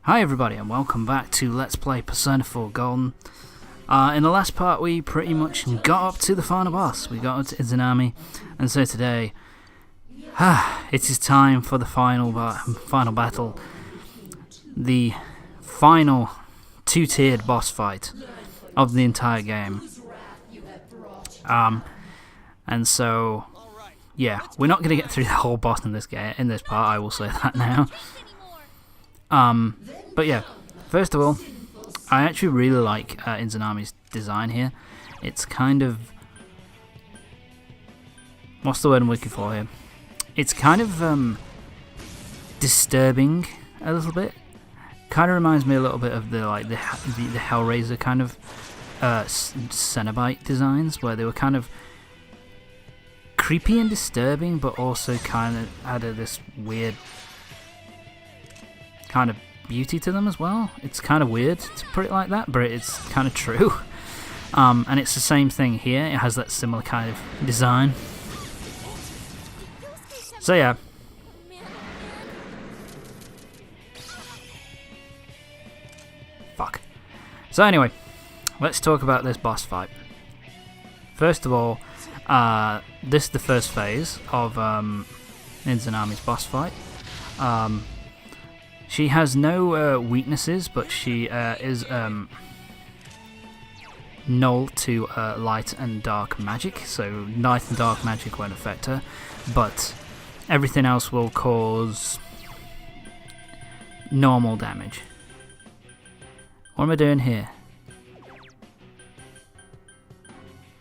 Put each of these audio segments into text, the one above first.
Hi everybody and welcome back to Let's Play Persona 4 Golden. In the last part we pretty much got up to the final boss. We got up to Inzaname, and so today it is time for the final battle. The final two-tiered boss fight of the entire game. And so yeah, we're not going to get through the whole boss in this part, I will say that now. But yeah, first of all, I actually really like Inzaname's design here. It's kind of... what's the word I'm looking for here? It's kind of disturbing a little bit. Kind of reminds me a little bit of the Hellraiser kind of Cenobite designs, where they were kind of creepy and disturbing, but also kind of added this weird kind of beauty to them as well. It's kind of weird to put it like that, but it's kind of true. And it's the same thing here. It has that similar kind of design. So yeah. Fuck. So anyway, let's talk about this boss fight. First of all, this is the first phase of Inzaname's boss fight. She has no weaknesses, but she is null to light and dark magic, so light and dark magic won't affect her, but everything else will cause normal damage. What am I doing here?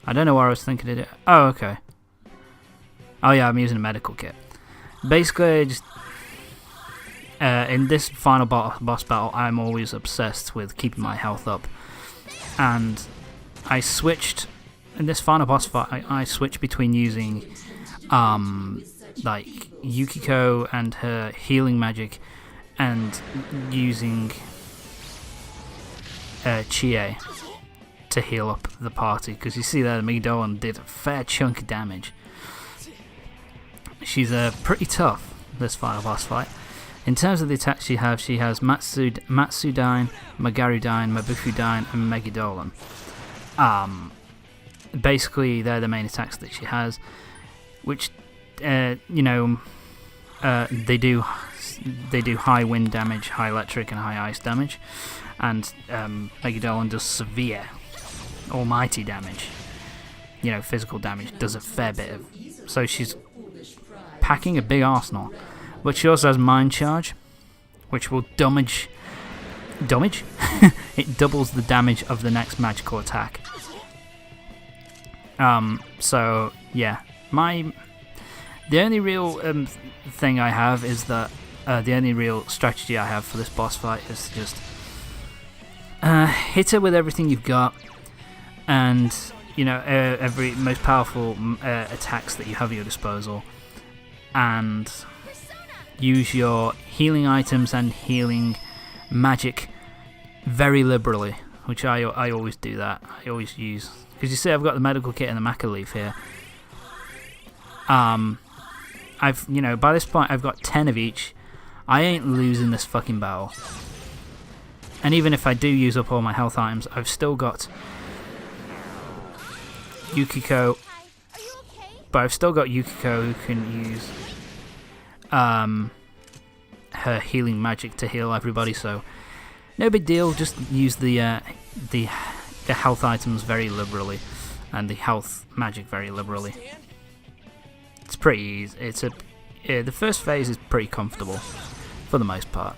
I don't know what I was thinking to do. Oh, okay. Oh yeah, I'm using a medical kit. Basically, just... in this final boss battle, I'm always obsessed with keeping my health up, and I switched in this final boss fight. I switched between using like Yukiko and her healing magic, and using Chie to heal up the party. Because you see there, the Migdolan did a fair chunk of damage. She's pretty tough, this final boss fight. In terms of the attacks she has Matsudyne, Magarudyne, Mabufudyne, and Megidolan. Basically, they're the main attacks that she has, which, they do high wind damage, high electric, and high ice damage, and Megidolan does severe, almighty damage. Physical damage, does a fair bit of. So she's packing a big arsenal. But she also has Mind Charge, which will damage? It doubles the damage of the next magical attack. So, yeah. The only real thing I have is that... the only real strategy I have for this boss fight is to just... hit her with everything you've got, and, every most powerful attacks that you have at your disposal, and... use your healing items and healing magic very liberally, which I always do that. I always use, because you see I've got the medical kit and the maca leaf here. By this point I've got 10 of each. I ain't losing this fucking battle. And even if I do use up all my health items, I've still got Yukiko. But I've still got Yukiko who can use her healing magic to heal everybody, so no big deal. Just use the health items very liberally, and the health magic very liberally. It's pretty easy. The first phase is pretty comfortable for the most part.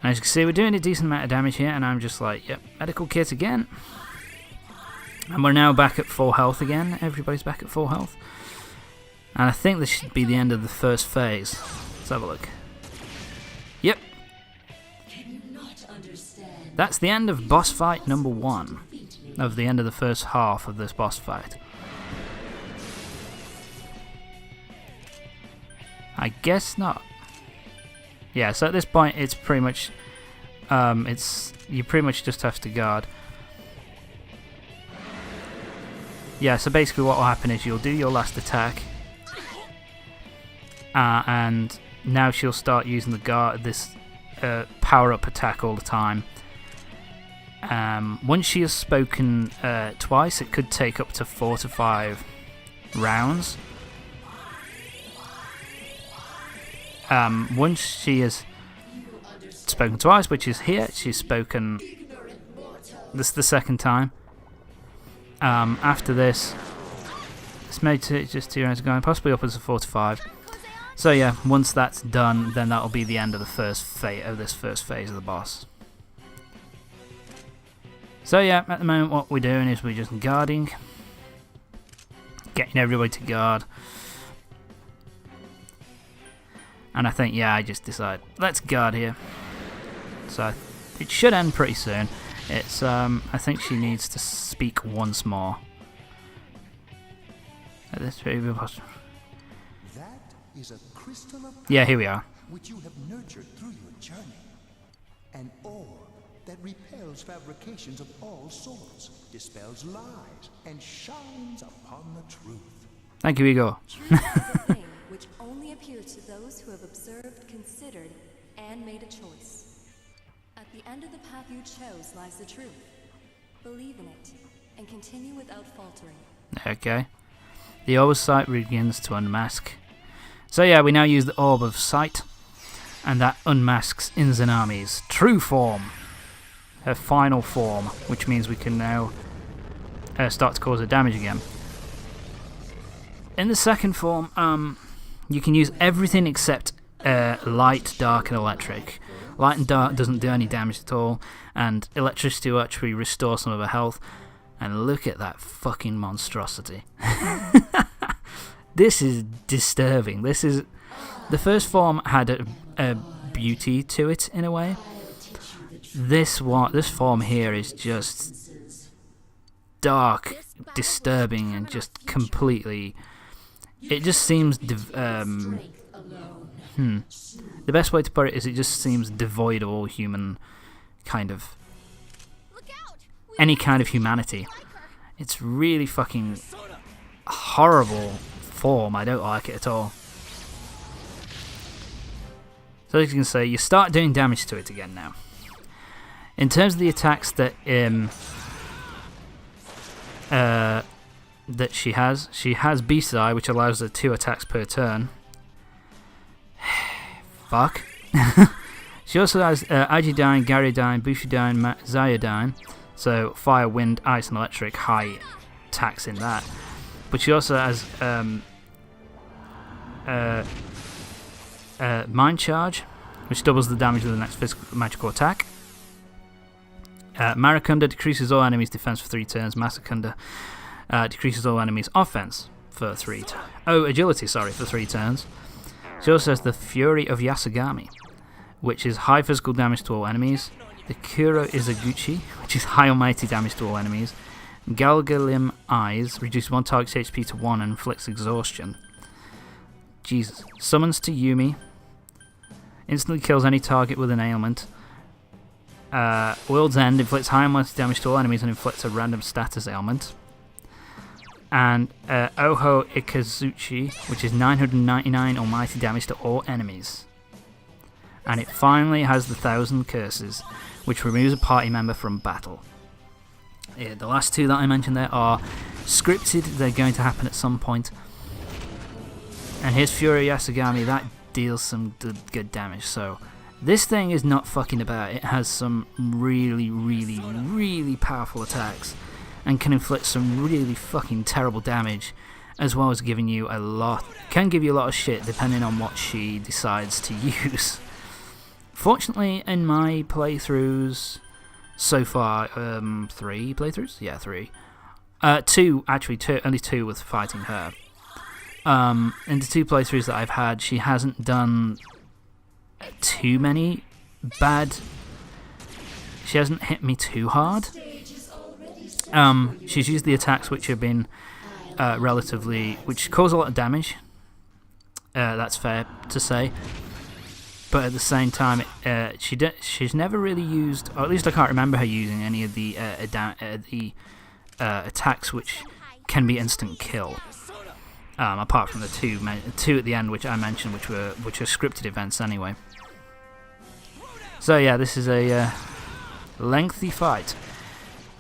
And as you can see, we're doing a decent amount of damage here, and I'm just like, yep, medical kit again. And we're now back at full health again. Everybody's back at full health. And I think this should be the end of the first phase. Let's have a look. Yep. That's the end of boss fight number 1. Of the end of the first half of this boss fight. I guess not. Yeah, so at this point it's pretty much... you pretty much just have to guard. Yeah, so basically what will happen is you'll do your last attack, and now she'll start using this power-up attack all the time. Once she has spoken twice, it could take up to 4 to 5 rounds. Once she has spoken twice, which is here, she's spoken. This is the second time. After this, it's made to just 2 rounds going, possibly upwards of 4 to 5. So yeah, once that's done, then that'll be the end of the first phase of the boss. So yeah, at the moment what we're doing is we're just guarding, getting everybody to guard. And I think, yeah, I just decide, let's guard here. So it should end pretty soon. It's I think she needs to speak once more. Yeah, here we are. Which you have nurtured through your journey. An orb that repels fabrications of all sorts, dispels lies, and shines upon the truth. Thank you, Igor. Truth is a thing which only appears to those who have observed, considered, and made a choice. At the end of the path you chose lies the truth. Believe in it, and continue without faltering. Okay. The orb of sight begins to unmask. So yeah, we now use the orb of sight, and that unmasks Inzaname's true form, her final form, which means we can now start to cause her damage again. In the second form, you can use everything except light, dark, and electric. Light and dark doesn't do any damage at all, and electricity will actually restore some of her health. And look at that fucking monstrosity. This is disturbing. The first form had a beauty to it in a way. This form here is just dark, disturbing, and just completely. It just seems. The best way to put it is it just seems devoid of all human kind of. Any kind of humanity. It's really fucking horrible form. I don't like it at all. So as you can see, you start doing damage to it again now. In terms of the attacks that she has Beast Eye, which allows her 2 attacks per turn. Fuck. She also has Agidyne, Garyodyne, Bushidyne, Zyodine. So fire, wind, ice, and electric, high attacks in that. But she also has Mind Charge, which doubles the damage of the next physical magical attack. Maracunda decreases all enemies' defense for 3 turns. Masacunda decreases all enemies' offense for 3 turns. Agility, for 3 turns. She also has the Fury of Yasugami, which is high physical damage to all enemies. The Kuro Izaguchi, which is high almighty damage to all enemies. Galgalim Eyes, reduces one target's HP to 1 and inflicts exhaustion. Jesus. Summons to Yumi. Instantly kills any target with an ailment. World's End, inflicts high almighty damage to all enemies and inflicts a random status ailment. And Oho Ikazuchi, which is 999 almighty damage to all enemies. And it finally has the 1000 Curses, which removes a party member from battle. Yeah, the last 2 that I mentioned there are scripted, they're going to happen at some point. And here's Fury Yasugami, that deals some good damage. So this thing is not fucking about. It has some really, really, really powerful attacks and can inflict some really fucking terrible damage, as well as giving you a lot, can give you a lot of shit depending on what she decides to use. Fortunately, in my playthroughs so far, 3 playthroughs? Yeah, 3. 2, actually, only 2 with fighting her. In the 2 playthroughs that I've had, she hasn't done too many bad. She hasn't hit me too hard. She's used the attacks which have been which cause a lot of damage. That's fair to say. But at the same time, she's never really used, or at least I can't remember her using any of the attacks which can be instant kill. apart from the two at the end, which I mentioned, which are scripted events anyway. So yeah, this is a lengthy fight.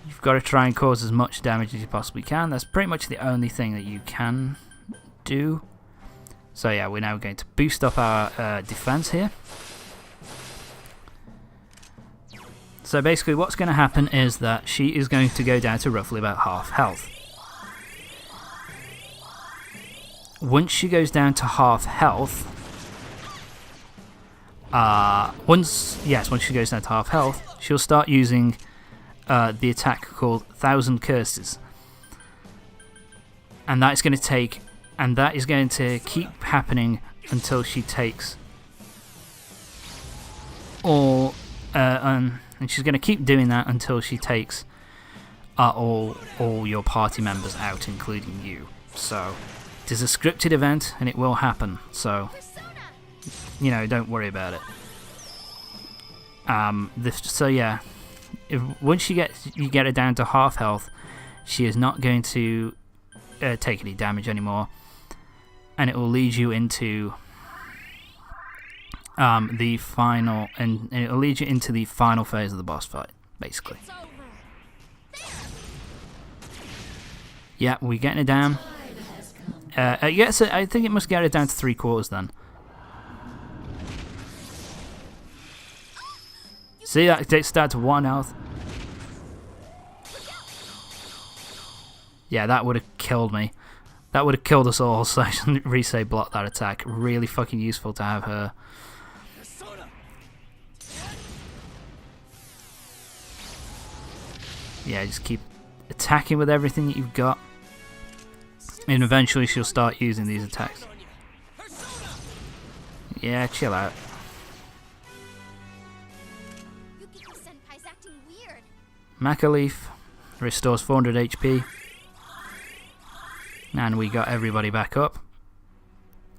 You've got to try and cause as much damage as you possibly can. That's pretty much the only thing that you can do. So yeah, we're now going to boost up our defense here. So basically what's going to happen is that she is going to go down to roughly about half health. Once she goes down to half health, once she goes down to half health, she'll start using the attack called 1,000 Curses. And that is going to keep happening until she takes all, and she's going to keep doing that until she takes all your party members out, including you. So it is a scripted event, and it will happen. So don't worry about it. So yeah, once you get her down to half health, she is not going to take any damage anymore, and it will lead you into the final, and it will lead you into the final phase of the boss fight, basically. Yeah, we're getting it down. Yes, I think it must get it down to 3/4 then. See, that takes down to 1 health. Yeah, that would have killed me. That would have killed us all, so Risei blocked that attack. Really fucking useful to have her. Yeah, just keep attacking with everything that you've got. And eventually she'll start using these attacks. Yeah, chill out. Maca Leaf restores 400 HP. And we got everybody back up.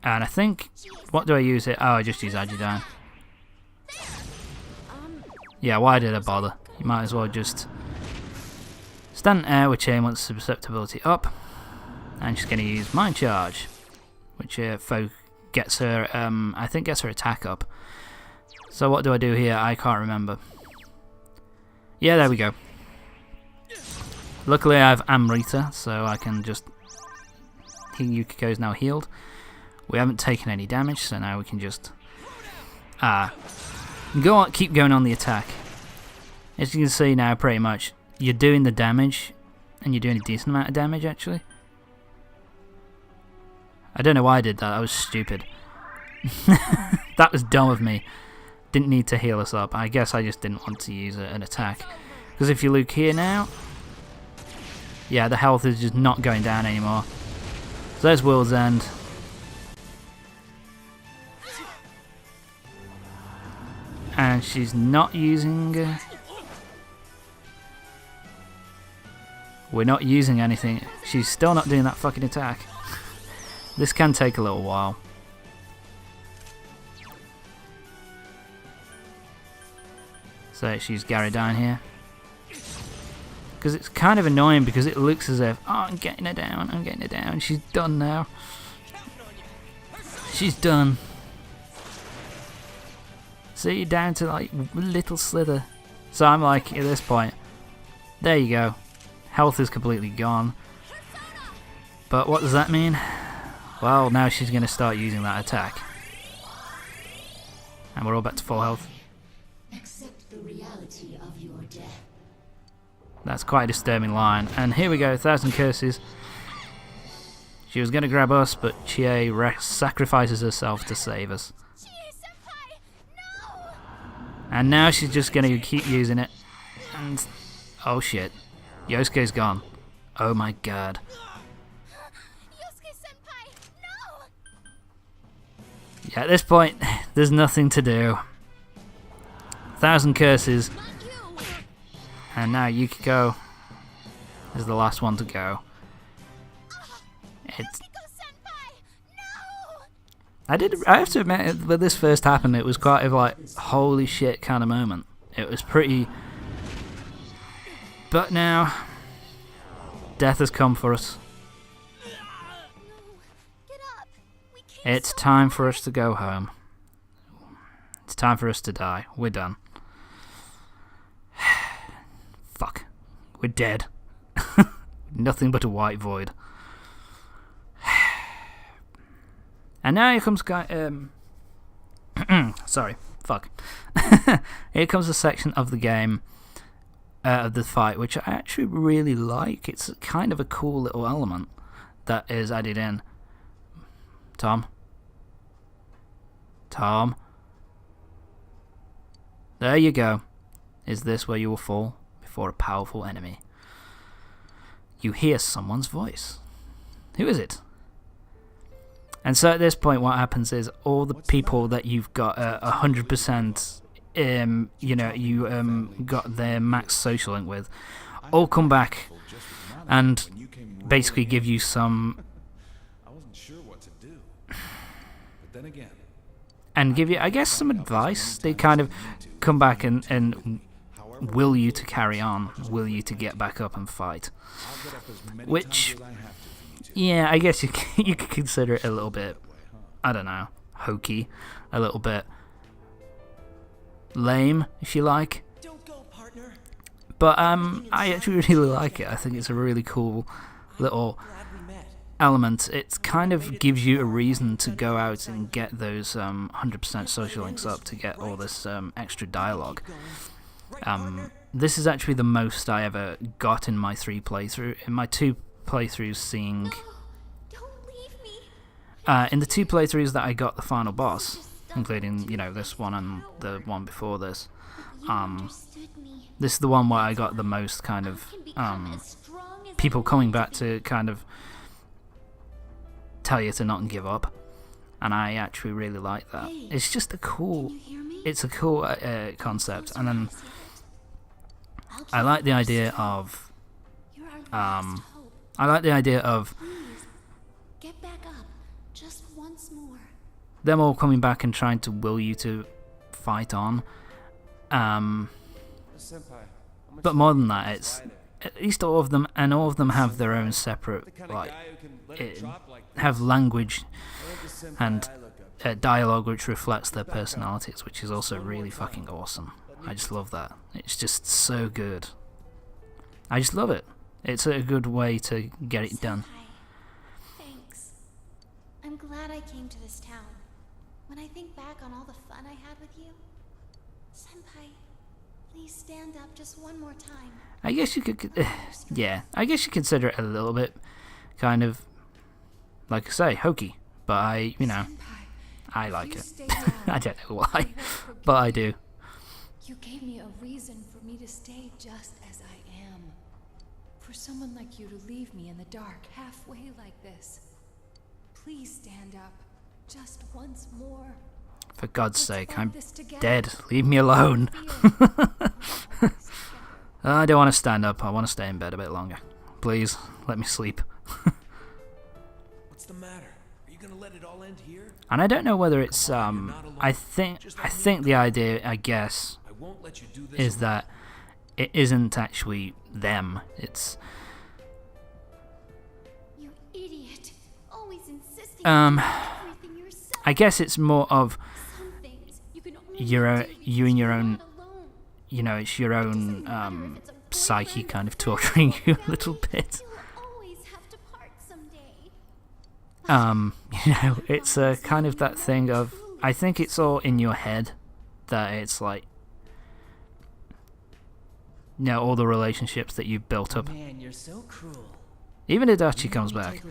And I think, what do I use it? Oh, I just use Ajidan. Yeah, why did I bother? You might as well just stand in air with Chain once susceptibility up. And she's going to use Mind Charge, which gets her, I think gets her attack up. So what do I do here? I can't remember. Yeah, there we go. Luckily I have Amrita, so I can just... Yukiko's now healed. We haven't taken any damage, so now we can just keep going on the attack. As you can see now, pretty much, you're doing the damage, and you're doing a decent amount of damage, actually. I don't know why I did that, that was stupid. That was dumb of me. Didn't need to heal us up. I guess I just didn't want to use an attack. Because if you look here now, yeah, the health is just not going down anymore. So there's World's End. And she's not using... we're not using anything. She's still not doing that fucking attack. This can take a little while. So let's use Gary down here. Because it's kind of annoying because it looks as if, oh, I'm getting her down, I'm getting her down. She's done now. She's done. See, down to like little slither. So I'm like, at this point, there you go. Health is completely gone. But what does that mean? Well, now she's going to start using that attack. And we're all back to full health. Accept the reality of your death. That's quite a disturbing line. And here we go, 1,000 Curses. She was going to grab us, but Chie sacrifices herself to save us. And now she's just going to keep using it. And, oh shit. Yosuke's gone. Oh my god. Yeah, at this point, there's nothing to do. 1,000 Curses. And now Yukiko is the last one to go. I have to admit, when this first happened, it was quite a like, holy shit kind of moment. It was pretty... But now, death has come for us. It's time for us to go home. It's time for us to die. We're done. Fuck. We're dead. Nothing but a white void. And now here comes sorry. Fuck. Here comes a section of the game, of the fight, which I actually really like. It's kind of a cool little element that is added in. Tom? Tom? There you go. Is this where you will fall before a powerful enemy? You hear someone's voice. Who is it? And so at this point, what happens is all the people that you've got 100%, you got their max social link with, all come back and basically give you some. I wasn't sure what to do. But then again, and give you, I guess, some advice. They kind of come back and will you to carry on, will you to get back up and fight. Which, yeah, I guess you could consider it a little bit, I don't know, hokey, a little bit lame, if you like. But I actually really like it. I think it's a really cool little element. It kind of gives you a reason to go out and get those 100% social links up to get all this extra dialogue. This is actually the most I ever got in my 2 playthroughs, seeing in the 2 playthroughs that I got the final boss, including, this one and the one before this. This is the one where I got the most kind of people coming back to kind of tell you to not give up, and I actually really like that. It's just a cool concept, and then I like the idea of Get back up, just once more. them all coming back and trying to will you to fight on. But more than that, it's at least all of them have their own separate, have language and dialogue which reflects their personalities, which is also really fucking awesome. I just love that. It's just so good. I just love it. It's a good way to get it done. Thanks. I'm glad I came to this town. When I think back on all the fun I had with you, Senpai, please stand up just one more time. I guess you could, yeah, I guess you consider it a little bit, kind of, like I say, hokey. But I like it. I don't know why, but I do. You gave me a reason for me to stay just as I am. For someone like you to leave me in the dark halfway like this. Please stand up, just once more. For God's sake, I'm dead. Leave me alone. I don't want to stand up. I want to stay in bed a bit longer. Please, let me sleep. what's the matter? Are you gonna let it all end here? And I don't know whether it's I think the idea, I guess, I won't let you do this is that it isn't actually them. It's You idiot. Always insisting on doing everything yourself. I guess it's more of Some things you can only you and your own, alone. it's your own psyche kind of torturing you a little bit. You'll always have to part someday. It's a kind of that thing of, I think it's all in your head, that it's like, all the relationships that you've built up. Man, you're so cruel. Even Adachi comes back,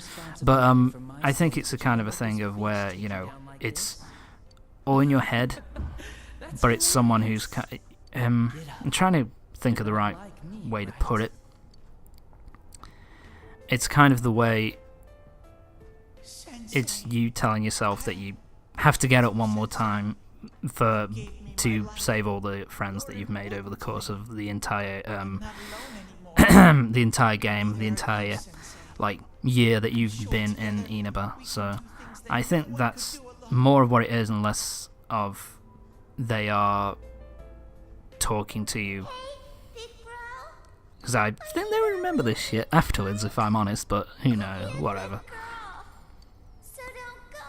but I think it's a kind of a thing of where, it's all in your head, but it's someone who's I'm trying to think of the right way to put it. It's kind of the way it's you telling yourself that you have to get up one more time to save all the friends that you've made over the course of the entire the entire game, the entire year that you've been in Inaba. So I think that's more of what it is and less of they are talking to you. Because I think they will remember this shit afterwards, if I'm honest, but who knows, whatever. So don't go.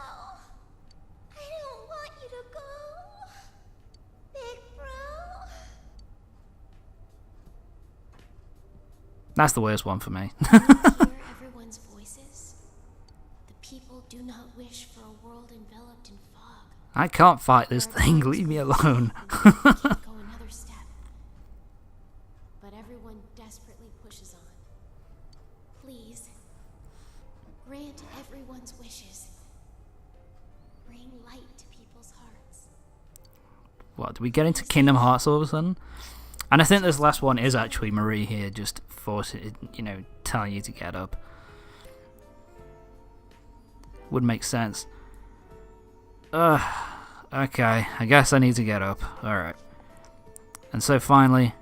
That's the worst one for me. Hear everyone's voices? The people do not wish for a world enveloped in fog. I can't fight this thing, leave me alone. Can't go another step. But everyone desperately pushes on. Please, grant everyone's wishes. Bring light to people's hearts. What, do we get into Kingdom Hearts all of a sudden? And I think this last one is actually Marie here, just forcing, telling you to get up. Would make sense. Okay, I guess I need to get up. Alright. And so finally,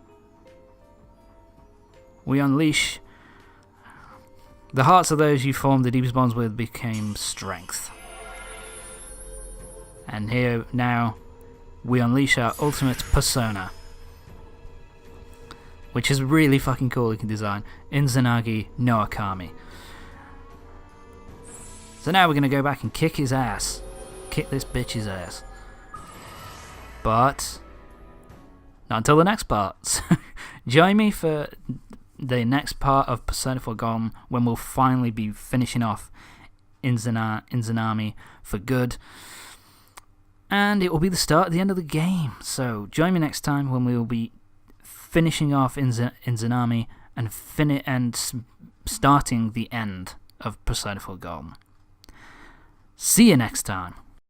we unleash the hearts of those you formed the deepest bonds with became strength. And here now, we unleash our ultimate persona, which is really fucking cool looking design. Inzanagi no Akami. So now we're going to go back and kick his ass. Kick this bitch's ass. But not until the next part. So join me for the next part of Persona 4 Golem, when we'll finally be finishing off Inzaname for good. And it will be the start at the end of the game. So join me next time when we will be finishing off Inzaname and starting the end of Persona 4 Golem. See you next time.